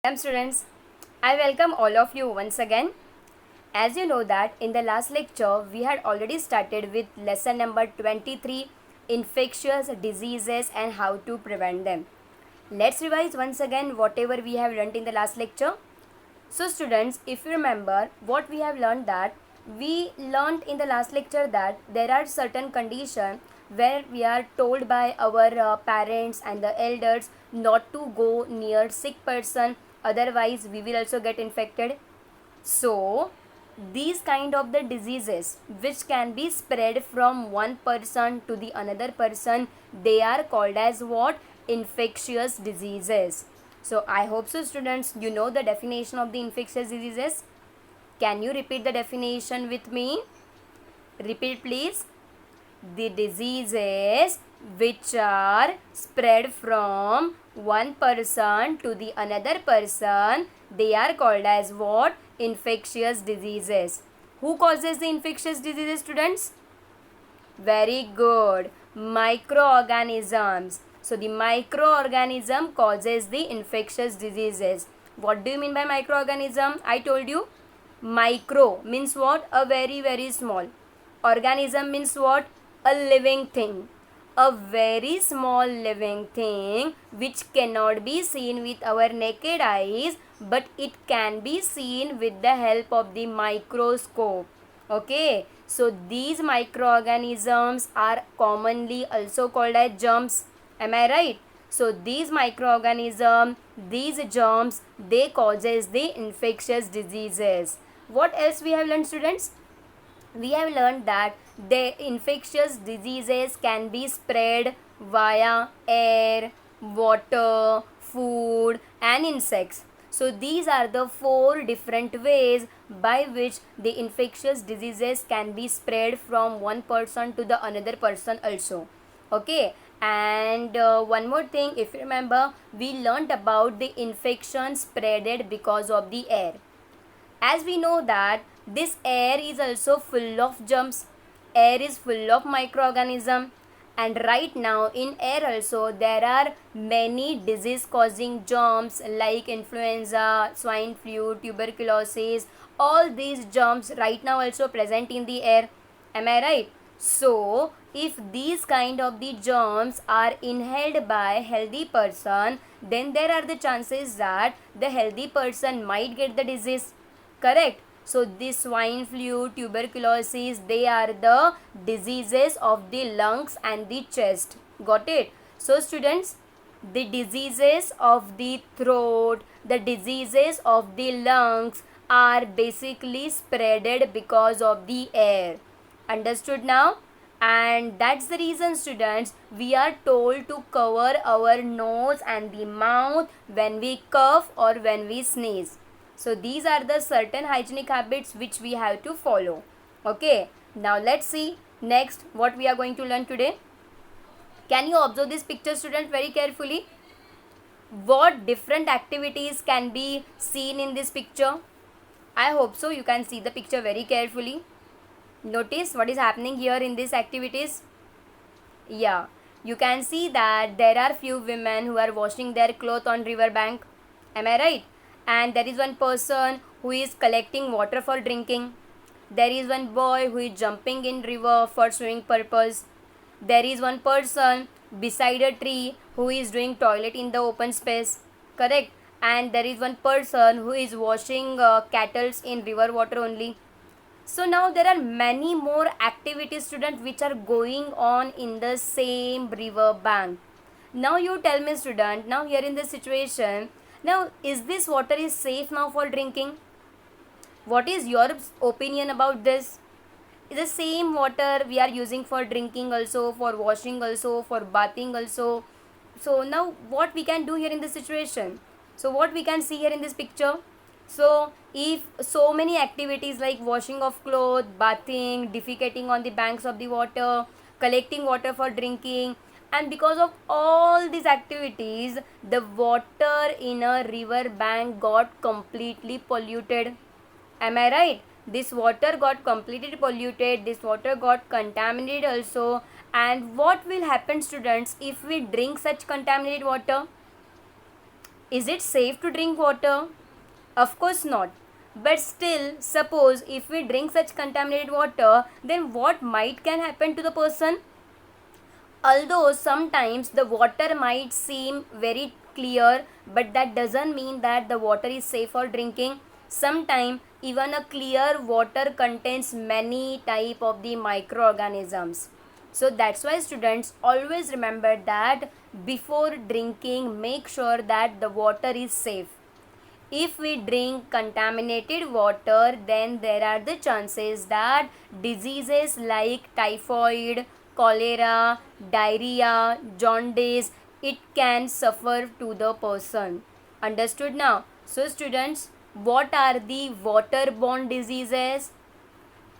Welcome students. I welcome all of you once again. As you know that in the last lecture we had already started with lesson number 23, infectious diseases and how to prevent them. Let's revise once again whatever we have learnt in the last lecture. So students, if you remember what we have learned, that we learnt in the last lecture that there are certain conditions where we are told by our parents and the elders not to go near sick person, otherwise we will also get infected. So these kind of the diseases which can be spread from one person to the another person, they are called as what? Infectious diseases. So I hope so students you know the definition of the infectious diseases. Can you repeat the definition with me? Repeat please. The diseases which are spread from one person to the another person, they are called as what? Infectious diseases. Who causes the infectious diseases, students? Very good. Microorganisms. So the microorganism causes the infectious diseases. What do you mean by microorganism? I told you. Micro means what? A very small. Organism means what? A living thing. A very small living thing which cannot be seen with our naked eyes, but it can be seen with the help of the microscope. Okay, so these microorganisms are commonly also called as germs. Am I right? So these microorganisms, these germs, they causes the infectious diseases. What else we have learned, students? We have learned that the infectious diseases can be spread via air, water, food and insects. So these are the four different ways by which the infectious diseases can be spread from one person to the another person also. Okay, and one more thing, if you remember, we learned about the infection spreaded because of the air. As we know that this air is also full of germs, air is full of microorganisms, and right now in air also there are many disease causing germs like influenza, swine flu, tuberculosis. All these germs right now also present in the air. Am I right? So if these kind of the germs are inhaled by healthy person, then there are the chances that the healthy person might get the disease. Correct? So this swine flu, tuberculosis, they are the diseases of the lungs and the chest. Got it? So students, the diseases of the throat, the diseases of the lungs are basically spreaded because of the air. Understood now? And that's the reason, students, we are told to cover our nose and the mouth when we cough or when we sneeze. So these are the certain hygienic habits which we have to follow. Okay, now let's see next what we are going to learn today. Can you observe this picture, students, very carefully? What different activities can be seen in this picture? I hope so you can see the picture very carefully. Notice what is happening here in these activities. Yeah, you can see that there are few women who are washing their clothes on river bank. Am I right? And there is one person who is collecting water for drinking. There is one boy who is jumping in river for swimming purpose. There is one person beside a tree who is doing toilet in the open space. Correct? And there is one person who is washing cattle in river water only. So now there are many more activities, student, which are going on in the same river bank. Now you tell me, student, now here in this situation, now is this water is safe now for drinking? What is your opinion about this? Is the same water we are using for drinking also, for washing also, for bathing also. So now what we can do here in this situation? So what we can see here in this picture? So if so many activities like washing of clothes, bathing, defecating on the banks of the water, collecting water for drinking, and because of all these activities, the water in a river bank got completely polluted. Am I right? This water got completely polluted, this water got contaminated also. And what will happen, students, if we drink such contaminated water? Is it safe to drink water? Of course not. But still, suppose if we drink such contaminated water, then what might can happen to the person? Although sometimes the water might seem very clear, but that doesn't mean that the water is safe for drinking. Sometimes even a clear water contains many type of the microorganisms. So that's why students always remember that before drinking, make sure that the water is safe. If we drink contaminated water, then there are the chances that diseases like typhoid, cholera, diarrhea, jaundice, it can suffer to the person. Understood now? So students, what are the waterborne diseases?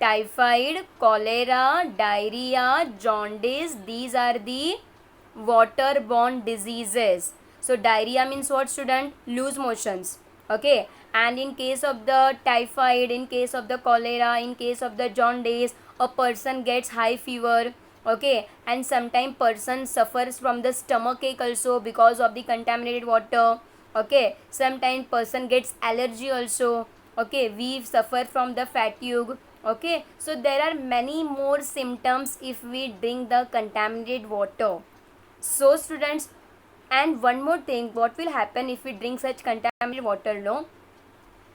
Typhoid, cholera, diarrhea, jaundice, these are the waterborne diseases. So diarrhea means what, student? Loose motions. Okay, and in case of the typhoid, in case of the cholera, in case of the jaundice, a person gets high fever. Okay, and sometimes person suffers from the stomach ache also because of the contaminated water. Okay, sometimes person gets allergy also. Okay, we suffer from the fatigue. Okay, so there are many more symptoms if we drink the contaminated water. So students, and one more thing, what will happen if we drink such contaminated water? No,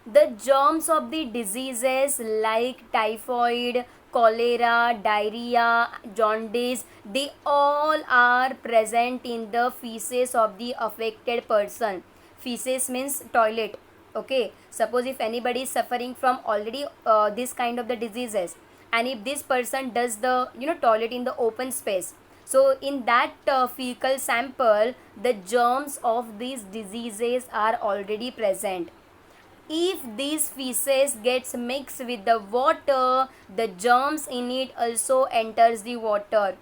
the germs of the diseases like typhoid, cholera, diarrhea, jaundice, they all are present in the feces of the affected person. Feces means toilet. Okay, suppose if anybody is suffering from already this kind of the diseases, and if this person does the toilet in the open space, so in that fecal sample, the germs of these diseases are already present. If these feces gets mixed with the water, the germs in it also enters the water.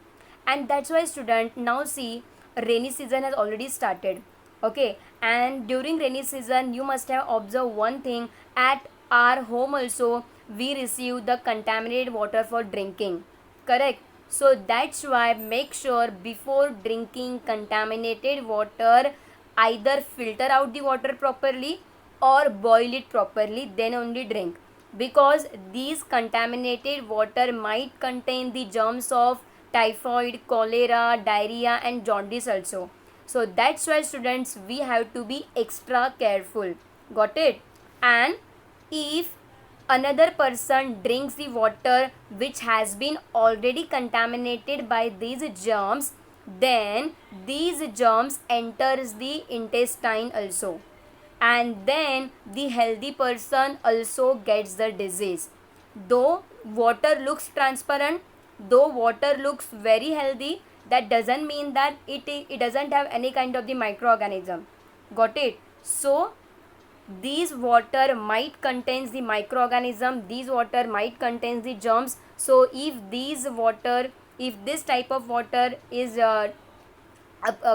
And that's why student, now see, rainy season has already started. Okay, and during rainy season you must have observed one thing, at our home also we receive the contaminated water for drinking, correct? So that's why make sure before drinking contaminated water, either filter out the water properly or boil it properly, then only drink, because these contaminated water might contain the germs of typhoid, cholera, diarrhea and jaundice also. So that's why students, we have to be extra careful. Got it? And if another person drinks the water which has been already contaminated by these germs, then these germs enters the intestine also, and then the healthy person also gets the disease. Though water looks transparent, though water looks very healthy, that doesn't mean that it doesn't have any kind of the microorganism. Got it? So these water might contains the microorganism, these water might contains the germs. So if this type of water is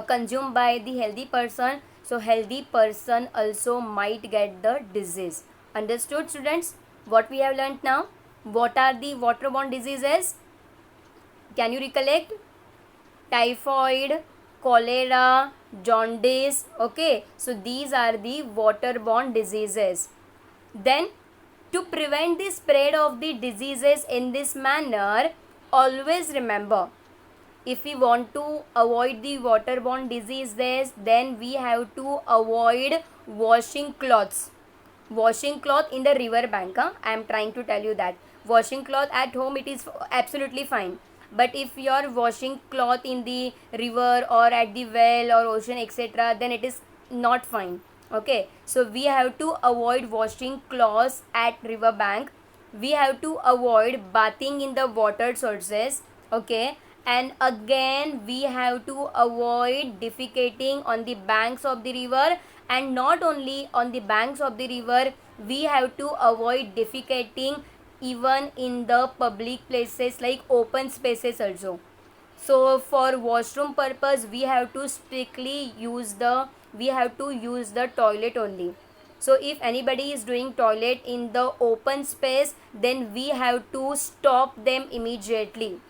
consumed by the healthy person, so healthy person also might get the disease. Understood students, what we have learnt now? What are the waterborne diseases? Can you recollect? Typhoid, cholera, jaundice. Okay, so these are the waterborne diseases. Then to prevent the spread of the diseases in this manner, always remember, if we want to avoid the waterborne diseases, then we have to avoid washing clothes. Washing cloth in the river bank, I am trying to tell you that. Washing cloth at home, it is absolutely fine. But if you are washing cloth in the river or at the well or ocean etc., then it is not fine. Okay, so we have to avoid washing clothes at river bank. We have to avoid bathing in the water sources. Okay, and again we have to avoid defecating on the banks of the river, and not only on the banks of the river, we have to avoid defecating even in the public places like open spaces also. So for washroom purpose, we have to strictly use the toilet only. So if anybody is doing toilet in the open space, then we have to stop them immediately.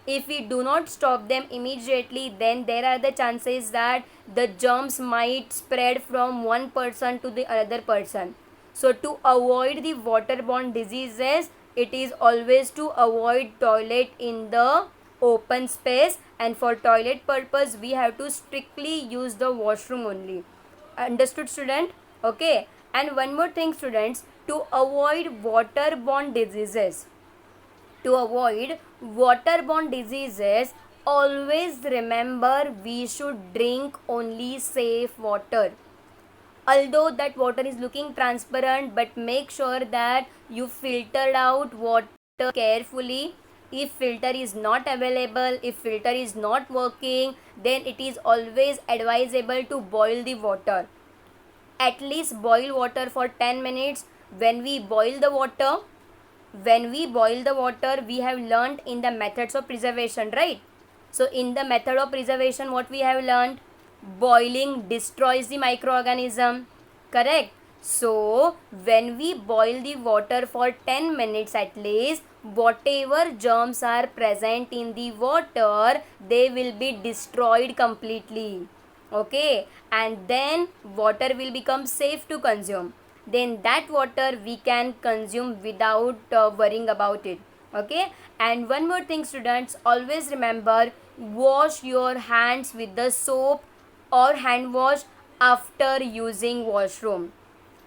If we do not stop them immediately, then there are the chances that the germs might spread from one person to the other person. So to avoid the waterborne diseases, it is always to avoid toilet in the open space, and for toilet purpose we have to strictly use the washroom only. Understood, student? Okay. And one more thing, students, to avoid waterborne diseases, always remember we should drink only safe water. Although that water is looking transparent, but make sure that you filtered out water carefully. If filter is not available, if filter is not working, then it is always advisable to boil the water. At least boil water for 10 minutes. When we boil the water, we have learnt in the methods of preservation, right? So in the method of preservation, what we have learnt? Boiling destroys the microorganism, correct? So when we boil the water for 10 minutes at least, whatever germs are present in the water, they will be destroyed completely. Okay, and then water will become safe to consume. Then that water we can consume without worrying about it. Okay, and one more thing, students, always remember, wash your hands with the soap or hand wash after using washroom.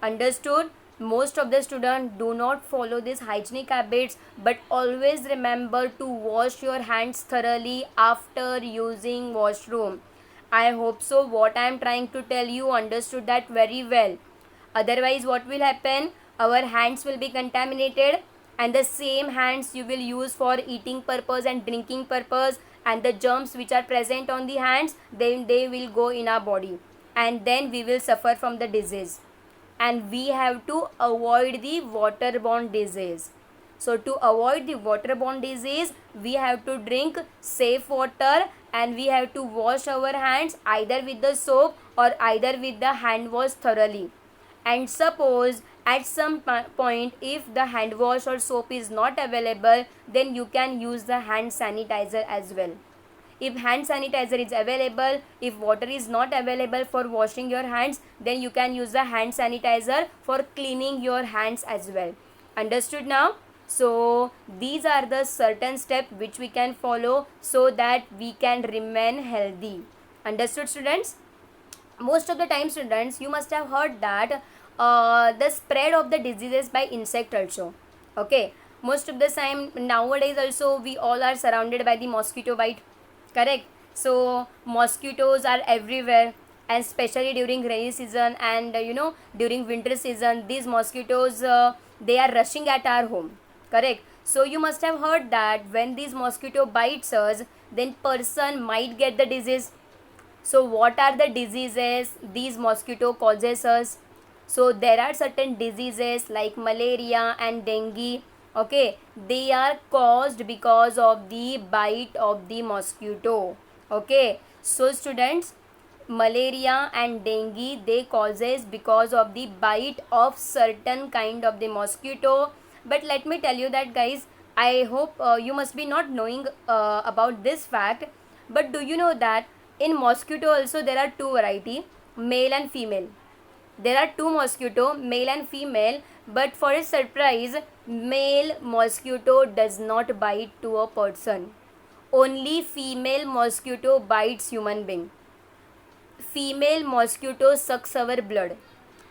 Understood? Most of the students do not follow these hygienic habits, but always remember to wash your hands thoroughly after using washroom. I hope so what I am trying to tell you understood that very well. Otherwise what will happen? Our hands will be contaminated, and the same hands you will use for eating purpose and drinking purpose, and the germs which are present on the hands, then they will go in our body, and then we will suffer from the disease. And we have to avoid the waterborne disease. So to avoid the waterborne disease, we have to drink safe water, and we have to wash our hands either with the soap or either with the hand wash thoroughly. And suppose at some point if the hand wash or soap is not available, then you can use the hand sanitizer as well. If hand sanitizer is available, if water is not available for washing your hands, then you can use the hand sanitizer for cleaning your hands as well. Understood now? So these are the certain steps which we can follow so that we can remain healthy. Understood, students? Most of the time, students, you must have heard that the spread of the diseases by insect also. Okay, most of the time nowadays also we all are surrounded by the mosquito bite, correct? So mosquitoes are everywhere, and especially during rainy season and during winter season, these mosquitoes they are rushing at our home, correct? So you must have heard that when these mosquito bites us, then person might get the disease. So what are the diseases these mosquito causes us? So there are certain diseases like malaria and dengue. Okay, they are caused because of the bite of the mosquito. Okay, so students, malaria and dengue, they causes because of the bite of certain kind of the mosquito. But let me tell you that, guys, I hope you must be not knowing about this fact. But do you know that in mosquito also there are two variety, male and female? There are two mosquito, male and female, but for a surprise, male mosquito does not bite to a person. Only female mosquito bites human being. Female mosquito sucks our blood.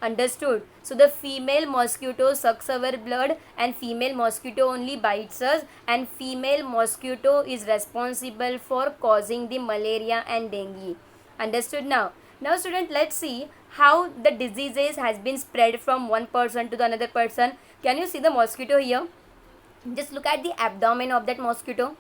Understood? So the female mosquito sucks our blood, and female mosquito only bites us, and female mosquito is responsible for causing the malaria and dengue. Understood now? Now student, let's see how the diseases has been spread from one person to the another person. Can you see the mosquito here? Just look at the abdomen of that mosquito.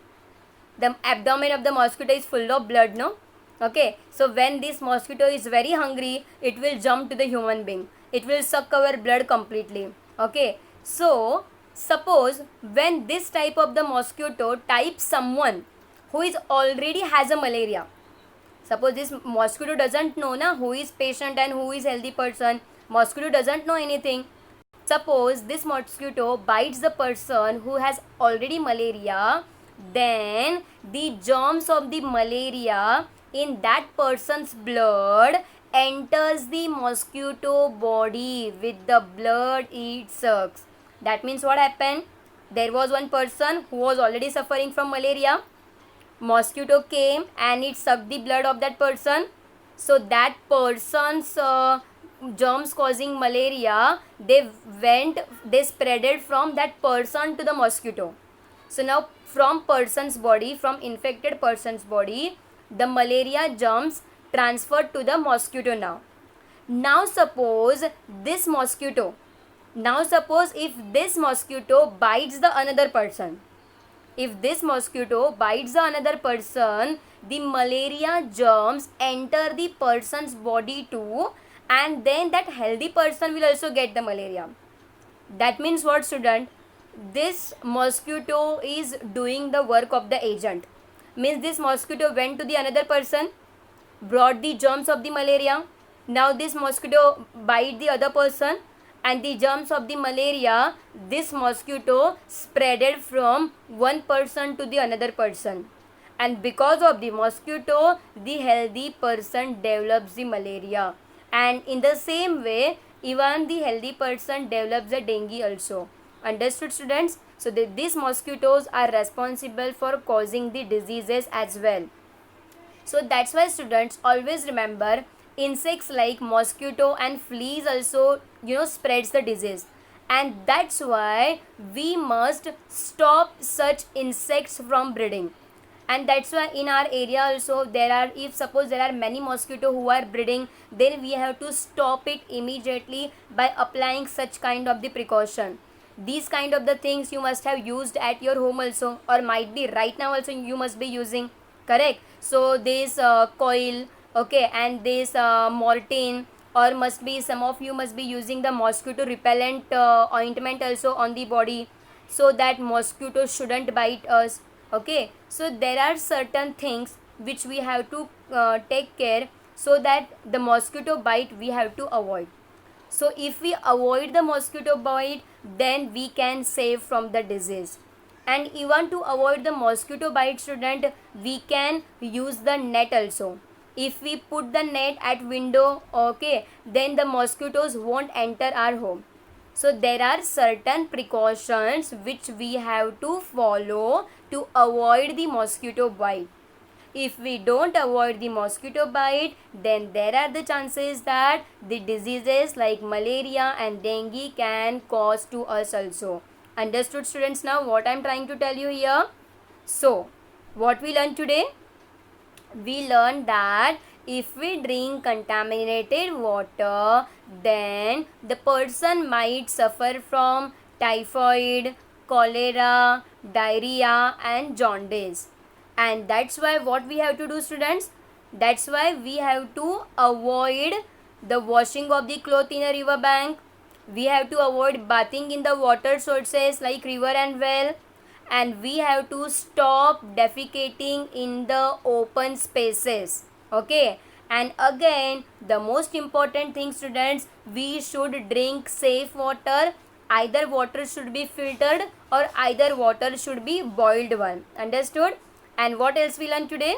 The abdomen of the mosquito is full of blood, no? Okay, so when this mosquito is very hungry, it will jump to the human being. It will suck our blood completely. Okay, so suppose when this type of the mosquito types someone who is already has a malaria. Suppose this mosquito doesn't know na who is patient and who is healthy person. Mosquito doesn't know anything. Suppose this mosquito bites the person who has already malaria, then the germs of the malaria in that person's blood enters the mosquito body with the blood it sucks. That means what happened? There was one person who was already suffering from malaria. Mosquito came and it sucked the blood of that person. So that person's germs causing malaria, they spreaded from that person to the mosquito. So now from person's body, from infected person's body, the malaria germs transferred to the mosquito now. Now suppose if this mosquito bites the another person, if this mosquito bites the another person, the malaria germs enter the person's body too, and then that healthy person will also get the malaria. That means what, student? This mosquito is doing the work of the agent. Means this mosquito went to the another person, brought the germs of the malaria. Now this mosquito bite the other person, and the germs of the malaria, this mosquito spreaded from one person to the another person, and because of the mosquito, the healthy person develops the malaria. And in the same way, even the healthy person develops the dengue also. Understood, students? So these mosquitoes are responsible for causing the diseases as well. So that's why, students, always remember, insects like mosquito and fleas also spreads the disease, and that's why we must stop such insects from breeding. And that's why in our area also, if suppose there are many mosquito who are breeding, then we have to stop it immediately by applying such kind of the precaution. These kind of the things you must have used at your home also, or might be right now also you must be using, correct? So this coil, okay, and this Mortein, or must be some of you must be using the mosquito repellent ointment also on the body, so that mosquito shouldn't bite us. Okay, so there are certain things which we have to take care, so that the mosquito bite we have to avoid. So if we avoid the mosquito bite, then we can save from the disease. And even to avoid the mosquito bite, student, we can use the net also. If we put the net at window, okay, then the mosquitoes won't enter our home. So there are certain precautions which we have to follow to avoid the mosquito bite. If we don't avoid the mosquito bite, then there are the chances that the diseases like malaria and dengue can cause to us also. Understood, students, now what I am trying to tell you here? So what we learned today? We learned that if we drink contaminated water, then the person might suffer from typhoid, cholera, diarrhea and jaundice. And that's why what we have to do, students? That's why we have to avoid the washing of the cloth in a river bank. We have to avoid bathing in the water sources like river and well. And we have to stop defecating in the open spaces. Okay. And again, the most important thing, students, we should drink safe water. Either water should be filtered or either water should be boiled one. Understood? And what else we learned today?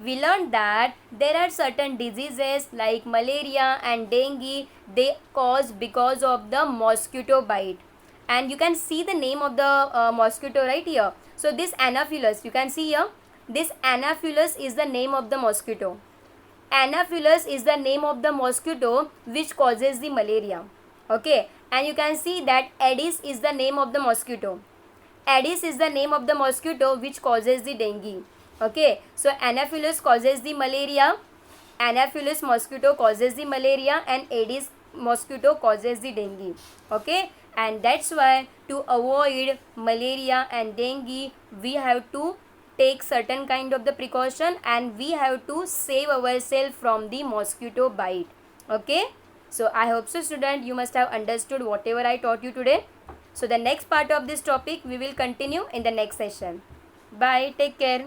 We learned that there are certain diseases like malaria and dengue, they cause because of the mosquito bite. And you can see the name of the mosquito right here. So this Anopheles, you can see here, this Anopheles is the name of the mosquito. Anopheles is the name of the mosquito which causes the malaria. Okay, and you can see that Aedes is the name of the mosquito. Aedes is the name of the mosquito which causes the dengue. Okay, so Anopheles causes the malaria, Anopheles mosquito causes the malaria, and Aedes mosquito causes the dengue. Okay, and that's why to avoid malaria and dengue, we have to take certain kind of the precaution, and we have to save ourselves from the mosquito bite. Okay, so I hope so, student, you must have understood whatever I taught you today. So the next part of this topic we will continue in the next session. Bye, take care.